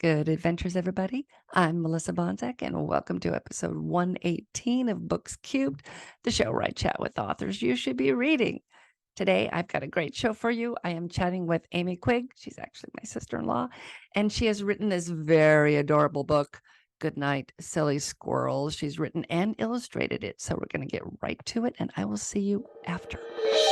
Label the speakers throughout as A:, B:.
A: Good adventures, everybody. I'm Melissa Bonzak, and welcome to episode 118 of Books Cubed, the show where I chat with authors you should be reading. Today, I've got a great show for you. I am chatting with Amy Quig. She's actually my sister-in-law, and she has written this very adorable book, Good Night, Silly Squirrels. She's written and illustrated it, so we're going to get right to it, and I will see you after.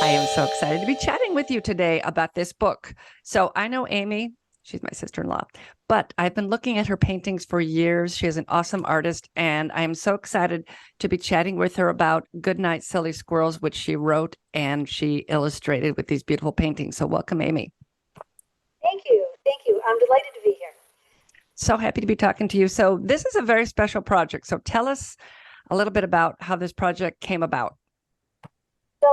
A: I am so excited to be chatting with you today about this book. So I know Amy. She's my sister-in-law, but I've been looking at her paintings for years. She is an awesome artist, and I am so excited to be chatting with her about Goodnight Silly Squirrels, which she wrote and she illustrated with these beautiful paintings. So welcome, Amy.
B: Thank you. Thank you. I'm delighted to be here.
A: So happy to be talking to you. So this is a very special project. So tell us a little bit about how this project came about.
B: So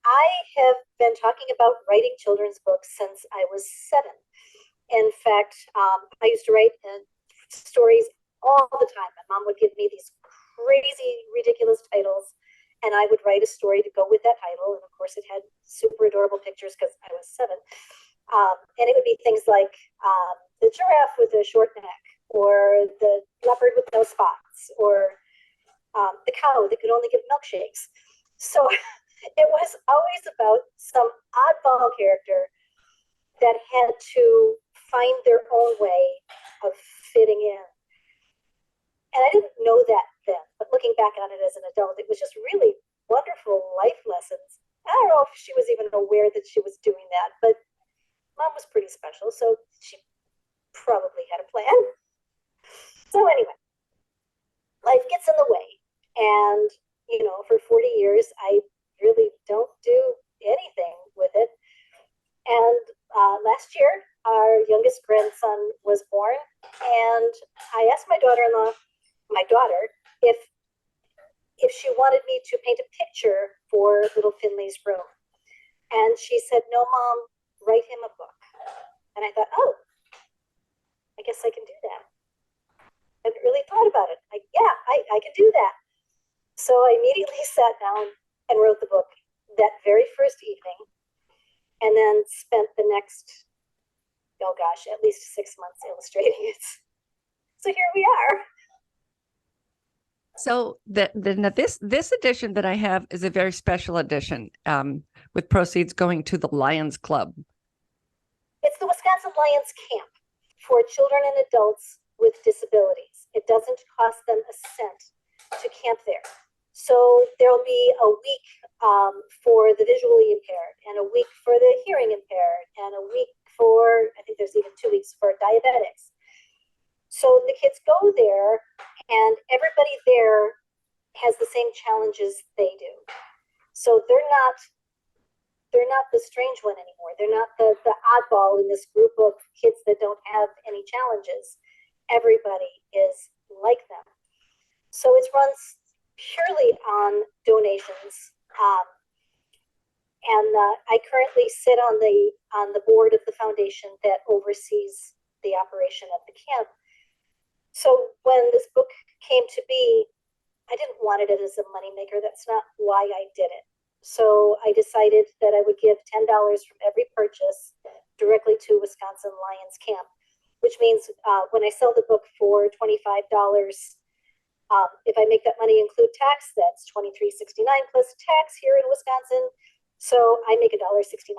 B: I have been talking about writing children's books since I was 7. In fact, I used to write stories all the time. My mom would give me these crazy, ridiculous titles, and I would write a story to go with that title. And of course, it had super adorable pictures because I was 7. And it would be things like the giraffe with a short neck, or the leopard with no spots, or the cow that could only give milkshakes. So it was always about some oddball character that had to find their own way of fitting in. And I didn't know that then, but looking back on it as an adult, it was just really wonderful life lessons. I don't know if she was even aware that she was doing that, but Mom was pretty special, so she probably had a plan. So anyway, life gets in the way. And, for 40 years, I really don't do anything with it. And last year, our youngest grandson was born, and I asked my daughter, if she wanted me to paint a picture for little Finley's room. And she said, "No, Mom, write him a book." And I thought, oh, I guess I can do that. I hadn't really thought about it. I can do that. So I immediately sat down and wrote the book that very first evening, and then spent the next, at least 6 months illustrating it. So here we are.
A: So this edition that I have is a very special edition, with proceeds going to the Lions Club.
B: It's the Wisconsin Lions Camp for children and adults with disabilities. It doesn't cost them a cent to camp there. So there'll be a week for the visually impaired, and a week for the hearing impaired, and a week for, I think there's even 2 weeks for diabetics. So the kids go there, and everybody there has the same challenges they do. So they're not the strange one anymore. They're not the oddball in this group of kids that don't have any challenges. Everybody is like them. So it runs purely on donations. And I currently sit on the board of the foundation that oversees the operation of the camp. So when this book came to be, I didn't want it as a moneymaker. That's not why I did it. So I decided that I would give $10 from every purchase directly to Wisconsin Lions Camp, which means when I sell the book for $25, if I make that money include tax, that's $23.69 plus tax here in Wisconsin. So I make $1.69.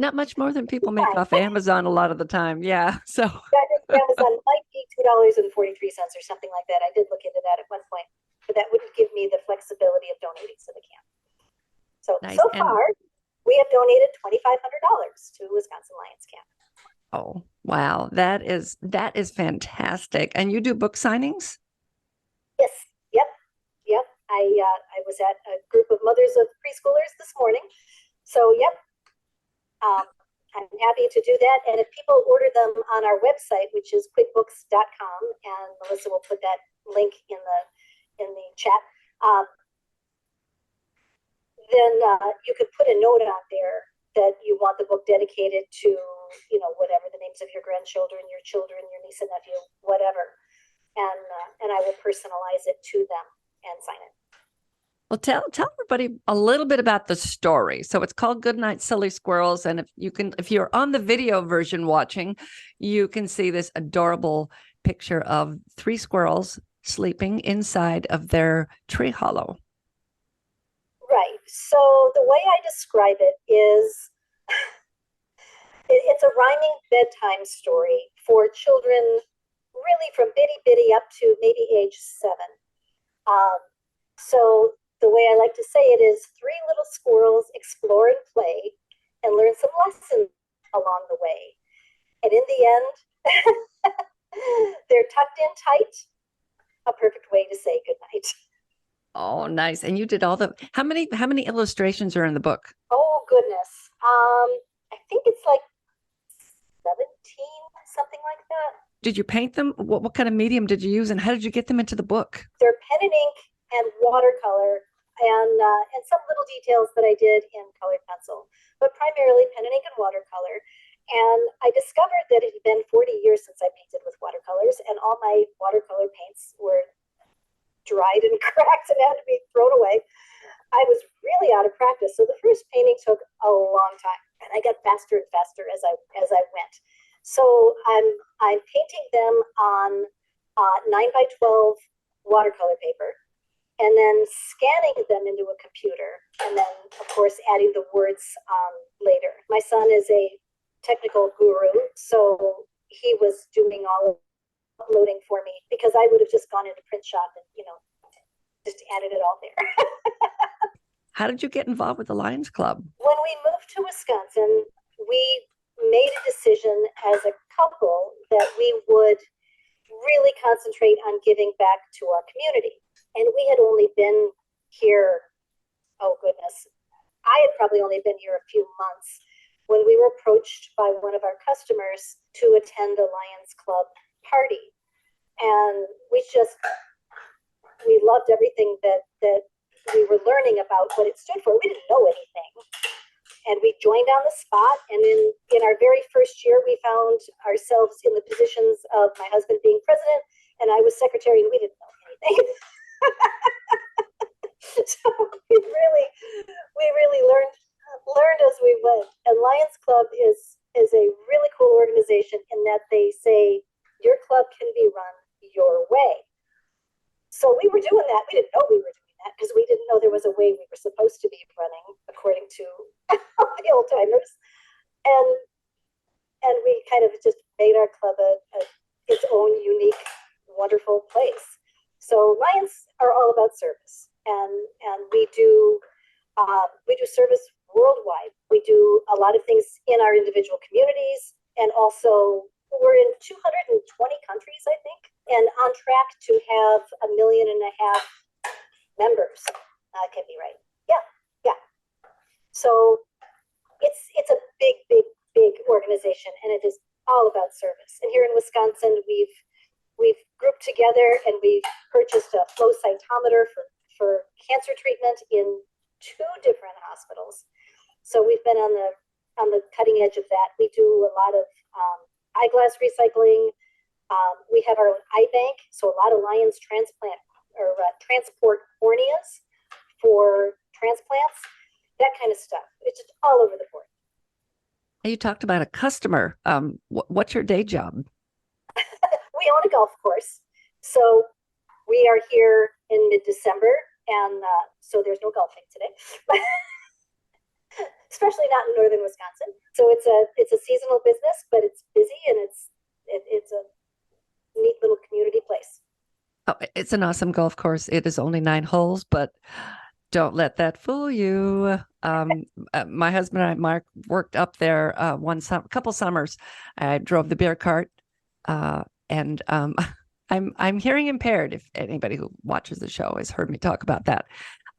A: Not much more than people make off Amazon a lot of the time. Yeah. So
B: Amazon might be $2.43 or something like that. I did look into that at one point, but that wouldn't give me the flexibility of donating to the camp. So
A: nice.
B: So far, we have donated $2,500 to Wisconsin Lions Camp.
A: Oh, wow. That is fantastic. And you do book signings?
B: Yes. Yep. I was at a group of mothers of preschoolers this morning. So, yep. I'm happy to do that. And if people order them on our website, which is quigbooks.com, and Melissa will put that link in the chat, then you could put a note on there that you want the book dedicated to, whatever the names of your grandchildren, your children, your niece and nephew, whatever. And I will personalize it to them and sign it.
A: Well, tell everybody a little bit about the story. So it's called Good Night, Silly Squirrels, and if you're on the video version watching, you can see this adorable picture of three squirrels sleeping inside of their tree hollow.
B: Right. So the way I describe it is it's a rhyming bedtime story for children really from bitty bitty up to maybe age 7. Um, so the way I like to say it is three little squirrels explore and play and learn some lessons along the way. And in the end, they're tucked in tight, a perfect way to say goodnight.
A: Oh, nice. And you did all the how many illustrations are in the book?
B: Oh goodness. I think it's like 17, something like that.
A: Did you paint them? What kind of medium did you use and how did you get them into the book?
B: They're pen and ink and watercolor and some little details that I did in colored pencil, but primarily pen and ink and watercolor. And I discovered that it had been 40 years since I painted with watercolors, and all my watercolor paints were dried and cracked and had to be thrown away. I was really out of practice, so the first painting took a long time, and I got faster and faster as I went. So I'm painting them on 9 by 12 watercolor paper, and then scanning them into a computer, and then of course adding the words later. My son is a technical guru, so he was doing all uploading for me because I would have just gone into print shop and just added it all there.
A: How did you get involved with the Lions Club?
B: When we moved to Wisconsin, we made a decision as a couple that we would really concentrate on giving back to our community. And we had only been here, oh goodness, I had probably only been here a few months when we were approached by one of our customers to attend a Lions Club party. And we loved everything that we were learning about what it stood for. We didn't know anything. And we joined on the spot. And in our very first year, we found ourselves in the positions of my husband being president and I was secretary, and we didn't know anything. So we really learned as we went. And Lions Club is a really cool organization in that they say your club can be run your way. So we were doing that. We didn't know we were doing that because we didn't know there was a way we were supposed to be running according to the old timers. And we kind of just made our club its own unique, wonderful place. So Lions are all about service, and we do service worldwide. We do a lot of things in our individual communities, and also we're in 220 countries, I think, and on track to have 1.5 million members. That can be right. Yeah. So it's a big organization, and it is all about service. And here in Wisconsin, we've grouped together and we've purchased a flow cytometer for cancer treatment in 2 different hospitals. So we've been on the cutting edge of that. We do a lot of eyeglass recycling. We have our own eye bank, so a lot of Lions transport corneas for transplants, that kind of stuff. It's just all over the board.
A: You talked about a customer. What's your day job?
B: We own a golf course, so we are here in mid-December, and so there's no golfing today, especially not in northern Wisconsin. So it's a seasonal business, but it's busy and it's a neat little community place.
A: Oh, it's an awesome golf course. It is only 9 holes, but don't let that fool you. My husband and I, Mark, worked up there couple summers. I drove the beer cart, and I'm hearing impaired. If anybody who watches the show has heard me talk about that,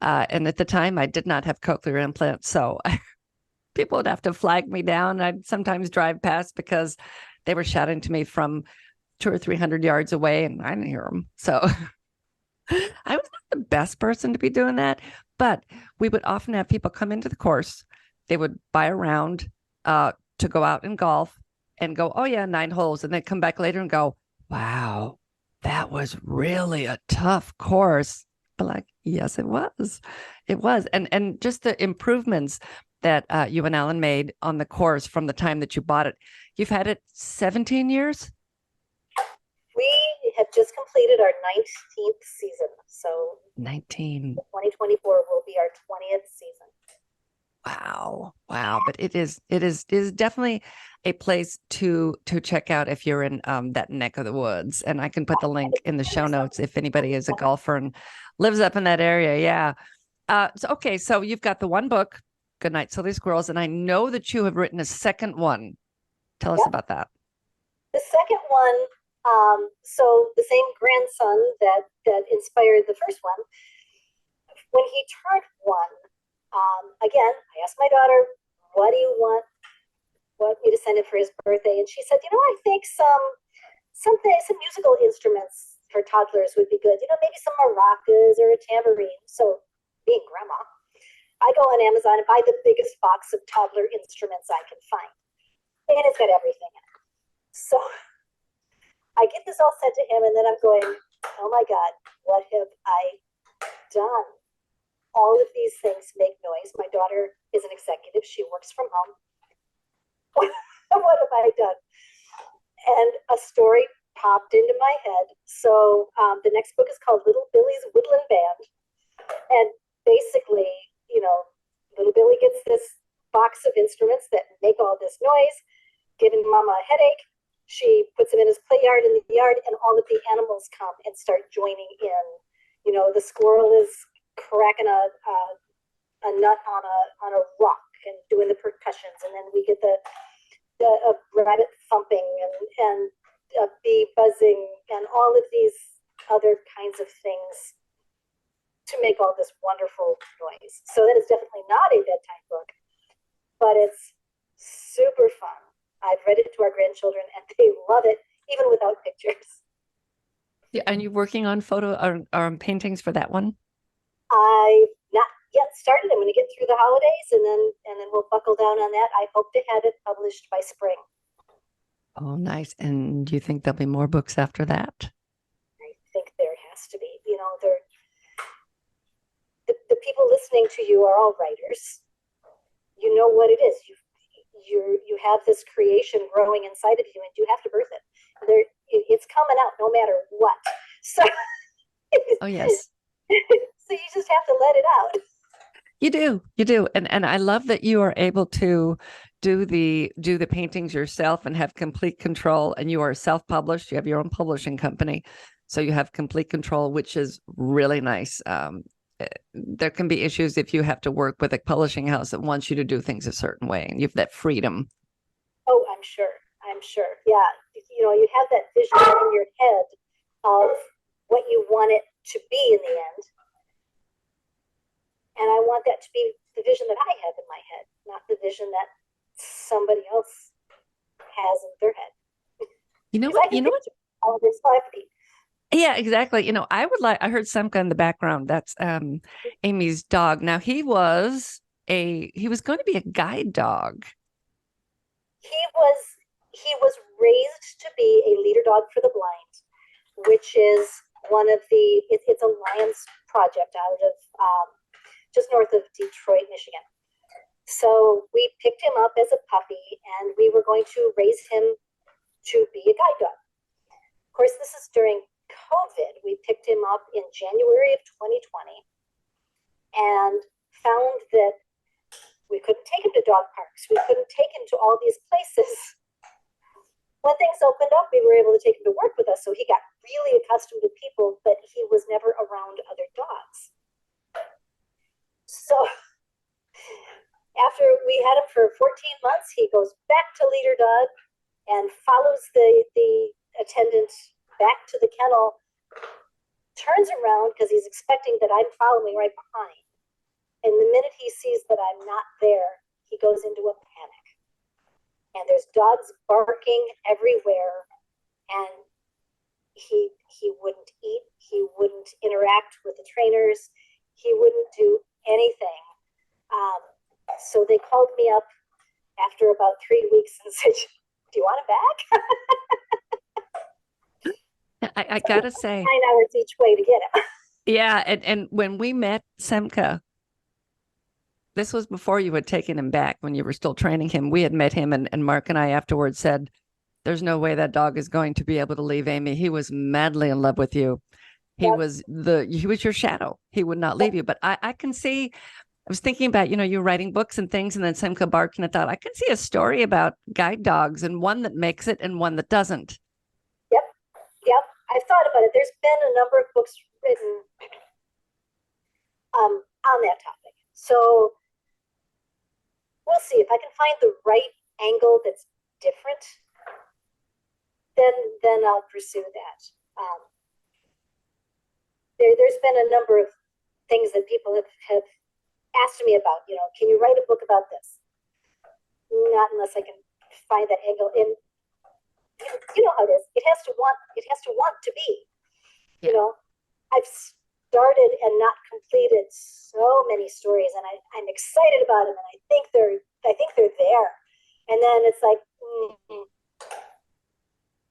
A: and at the time I did not have cochlear implants, so people would have to flag me down. I'd sometimes drive past because they were shouting to me from 200 or 300 yards away, and I didn't hear them. So I was not the best person to be doing that, but we would often have people come into the course. They would buy a round to go out and golf and go, oh yeah, 9 holes. And they'd come back later and go, wow, that was really a tough course. But like, Yes, it was. It was. And just the improvements that you and Alan made on the course from the time that you bought it. You've had it 17 years?
B: We have just completed our 19th season. So
A: 19.
B: 2024 will be our 20th season.
A: Wow. Wow. But it is definitely a place to check out if you're in that neck of the woods. And I can put the link in the show notes if anybody is a golfer and lives up in that area. Yeah. So you've got the one book, Good Night, Silly Squirrels, and I know that you have written a second one. Tell us
B: Yep.
A: about that.
B: The second one, so the same grandson that inspired the first one, when he turned one, again, I asked my daughter, "What do you want me to send him for his birthday?" And she said, "I think some musical instruments for toddlers would be good. Maybe some maracas or a tambourine." So, being grandma, I go on Amazon and buy the biggest box of toddler instruments I can find, and it's got everything in it. So I get this all sent to him, and then I'm going, "Oh my God, what have I done? All of these things make noise. My daughter is an executive. She works from home. What have I done?" And a story popped into my head. So the next book is called Little Billy's Woodland Band. And basically, little Billy gets this box of instruments that make all this noise, giving Mama a headache. She puts him in his play yard in the yard, and all of the animals come and start joining in. The squirrel is cracking a nut on a rock and doing the percussions, and then we get the rabbit thumping and a bee buzzing and all of these other kinds of things to make all this wonderful noise. So that is definitely not a bedtime book, but it's super fun. I've read it to our grandchildren and they love it, even without pictures.
A: Yeah, and you're working on photo or paintings for that one?
B: I've not yet started. I'm going to get through the holidays and then we'll buckle down on that. I hope to have it published by spring.
A: Oh, nice. And do you think there'll be more books after that?
B: I think there has to be. The people listening to you are all writers. You know what it is. You have this creation growing inside of you, and you have to birth it. It's coming out no matter what. So,
A: Oh, yes.
B: so you just have to let it out.
A: You do. And I love that you are able to do the paintings yourself and have complete control, and you are self-published. You have your own publishing company. So you have complete control, which is really nice. There can be issues if you have to work with a publishing house that wants you to do things a certain way, and you have that freedom.
B: Oh, I'm sure. I'm sure. Yeah. You have that vision in your head of what you want it to be in the end. And I want that to be the vision that I have in my head, not the vision that somebody else has in their head.
A: You know
B: Because I
A: what?
B: can
A: You know what?
B: picture all this life.
A: Yeah, exactly. I heard Samka in the background. That's Amy's dog. Now he was going to be a guide dog.
B: He was raised to be a leader dog for the blind, which is it's a Lions project out of just north of Detroit, Michigan. So we picked him up as a puppy, and we were going to raise him to be a guide dog. Of course, this is during COVID. We picked him up in January of 2020 and found that we couldn't take him to dog parks. We couldn't take him to all these places. When things opened up, we were able to take him to work with us. So he got really accustomed to people, but he was never around other dogs. So after we had him for 14 months, he goes back to leader dog and follows the attendant back to the kennel, turns around because he's expecting that I'm following right behind. And the minute he sees that I'm not there, he goes into a panic. And there's dogs barking everywhere. And he wouldn't eat. He wouldn't interact with the trainers. He wouldn't do anything. So they called me up after about 3 weeks and said, "Do you want him back?"
A: I gotta say,
B: 9 hours each way to get him.
A: Yeah, and when we met Semka, this was before you had taken him back when you were still training him. We had met him, and Mark and I afterwards said, there's no way that dog is going to be able to leave Amy. He was madly in love with you.
B: Yep,
A: He was your shadow. He would not
B: yep,
A: leave you. But I can see, I was thinking about, you writing books and things, and then Semka barked, and I thought, I can see a story about guide dogs and one that makes it and one that doesn't.
B: yep, yep. I've thought about it. There's been a number of books written on that topic. So we'll see if I can find the right angle that's different. Then I'll pursue that. Um, there's been a number of things that people have asked me about. Can you write a book about this? Not unless I can find that angle. And you know how it is. It has to want. It has to want to be.
A: Yeah.
B: I've started and not completed so many stories, and I'm excited about them, and I think they're there. And then it's like,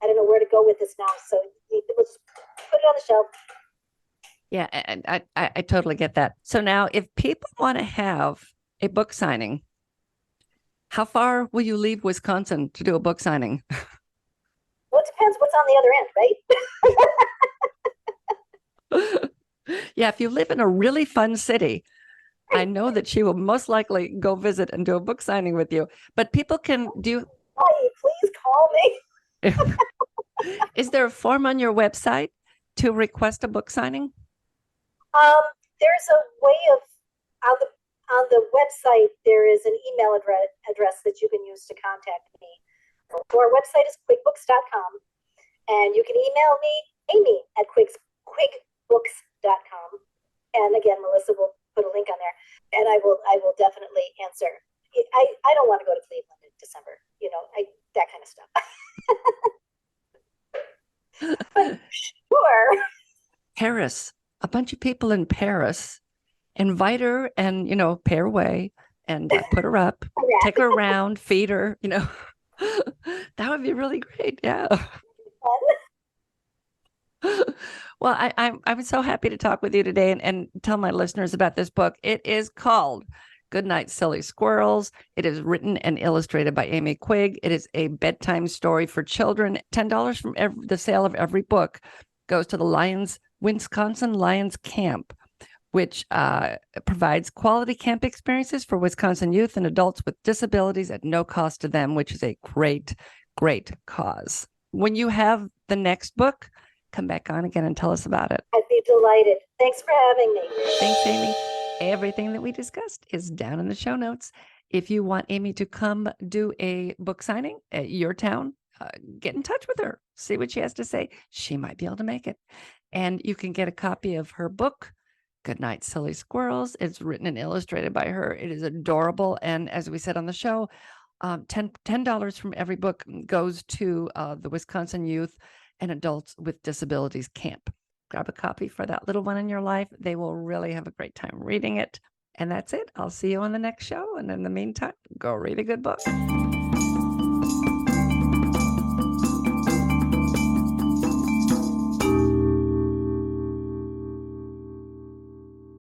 B: I don't know where to go with this now. So we'll just put it on the shelf.
A: Yeah, and I totally get that. So now, if people want to have a book signing, how far will you leave Wisconsin to do a book signing?
B: Well, it depends what's on the other end, right?
A: Yeah, if you live in a really fun city, I know that she will most likely go visit and do a book signing with you. But people can do.
B: Hi, please call me.
A: Is there a form on your website to request a book signing?
B: Um, there's a way of on the website. There is an email address that you can use to contact me. So our website is quigbooks.com, and you can email me, Amy at quigbooks.com. And again, Melissa will put a link on there, and I will definitely answer. I don't want to go to Cleveland in December, that kind of stuff. But sure.
A: Paris, a bunch of people in Paris. Invite her and, pay her way and put her up, take her around, feed her. That would be really great. Yeah. Well, I'm so happy to talk with you today and tell my listeners about this book. It is called Good Night, Silly Squirrels. It is written and illustrated by Amy Quig. It is a bedtime story for children. $10 from the sale of every book goes to the Wisconsin Lions Camp, which provides quality camp experiences for Wisconsin youth and adults with disabilities at no cost to them, which is a great, great cause. When you have the next book, come back on again and tell us about it.
B: I'd be delighted. Thanks for having me.
A: Thanks, Amy. Everything that we discussed is down in the show notes. If you want Amy to come do a book signing at your town, get in touch with her, see what she has to say. She might be able to make it. And you can get a copy of her book, Good Night, Silly Squirrels. It's written and illustrated by her. It is adorable. And as we said on the show, $10 from every book goes to the Wisconsin Youth and Adults with Disabilities Camp. Grab a copy for that little one in your life. They will really have a great time reading it. And that's it. I'll see you on the next show. And in the meantime, go read a good book.